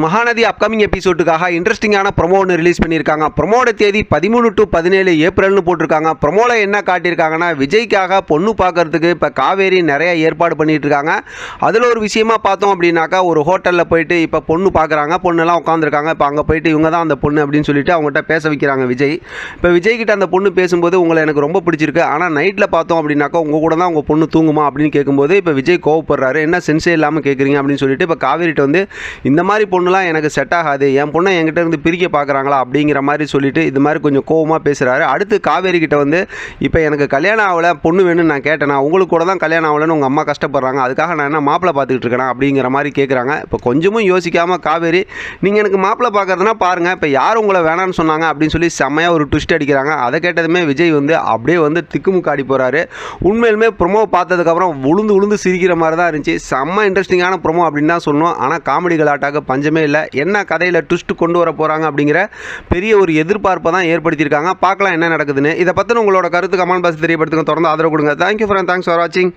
Mahanadi upcoming எபிசோடுக்காக இன்ட்ரெஸ்டிங்கான promo ஒன்று release பண்ணியிருக்காங்க. ப்ரோமோட தேதி 13 to 17 ஏப்ரல்னு போட்டிருக்காங்க. ப்ரோமோல என்ன காட்டியிருக்காங்கன்னா, விஜய்க்காக பொண்ணு பார்க்கறதுக்கு இப்போ காவேரி நிறைய ஏற்பாடு பண்ணிட்டு இருக்காங்க. அதில் ஒரு விஷயமா பார்த்தோம் அப்படின்னாக்கா, ஒரு ஹோட்டலில் போயிட்டு இப்போ பொண்ணு பார்க்குறாங்க. பொண்ணெல்லாம் உட்காந்துருக்காங்க. இப்போ அங்கே போயிட்டு இவங்க தான் அந்த பொண்ணு அப்படின்னு சொல்லிட்டு அவங்ககிட்ட பேச வைக்கிறாங்க விஜய். இப்போ விஜய்கிட்ட அந்த பொண்ணு பேசும்போது, உங்களை எனக்கு ரொம்ப பிடிச்சிருக்கு, ஆனால் நைட்டில் பார்த்தோம் அப்படின்னாக்கா உங்கள் கூட தான் உங்கள் பொண்ணு தூங்குமா அப்படின்னு கேட்கும்போது, இப்போ விஜய் கோவப்படுறாரு. என்ன சென்ஸே இல்லாமல் கேட்குறீங்க அப்படின்னு சொல்லிட்டு இப்போ காவேரிட்ட வந்து, இந்த மாதிரி பொண்ணுலாம் எனக்கு செட் ஆகாது, என் பொண்ணை என்கிட்ட இருந்து பிரிக்க பார்க்குறாங்களா அப்படிங்கிற மாதிரி சொல்லிட்டு இது மாதிரி கொஞ்சம் கோவமாக பேசுகிறாரு. அடுத்து காவேரி கிட்ட வந்து, இப்போ எனக்கு கல்யாணம் ஆகலை, பொண்ணு வேணும்னு நான் கேட்டேனா, உங்களுக்கு கூட தான் கல்யாணம் ஆகலைன்னு உங்கள் அம்மா கஷ்டப்படுறாங்க, அதுக்காக நான் என்ன மாப்பிள்ளை பார்த்துக்கிட்டு இருக்கேன் அப்படிங்கிற மாதிரி கேட்குறாங்க. இப்போ கொஞ்சமும் யோசிக்காமல் காவேரி, நீங்கள் எனக்கு மாப்பிள்ளை பார்க்குறதுனா பாருங்கள், இப்போ யார் உங்களை வேணான்னு சொன்னாங்க அப்படின்னு சொல்லி செம்மையாக ஒரு ட்விஸ்ட் அடிக்கிறாங்க. அதை கேட்டதுமே விஜய் வந்து அப்படியே வந்து திக்குமுக்காடி போகிறாரு. உண்மையிலுமே ப்ரொமோ பார்த்ததுக்கப்புறம் உளுந்து சிரிக்கிற மாதிரி தான் இருந்துச்சு. செம்ம இன்ட்ரெஸ்டிங்கான ப்ரொமோ அப்படின்னு தான் சொல்லணும். ஆனால் காமெடி கலாட்டாக பஞ்சமே இல்லை. என்ன கதையில் ட்விஸ்ட் கொண்டு வர போகிறாங்க அப்படிங்கிற பெரிய ஒரு எதிர்பார்ப்பை தான் ஏற்படுத்தியிருக்காங்க. பார்க்கலாம் என்ன நடக்குதுன்னு. இதை பற்றின உங்களோட கருத்து கமெண்ட் பாக்ஸ் தெரியப்படுத்துங்க. தொடர்ந்து ஆதரவு கொடுங்க. தேங்க்யூ ஃபார் வாட்சிங்.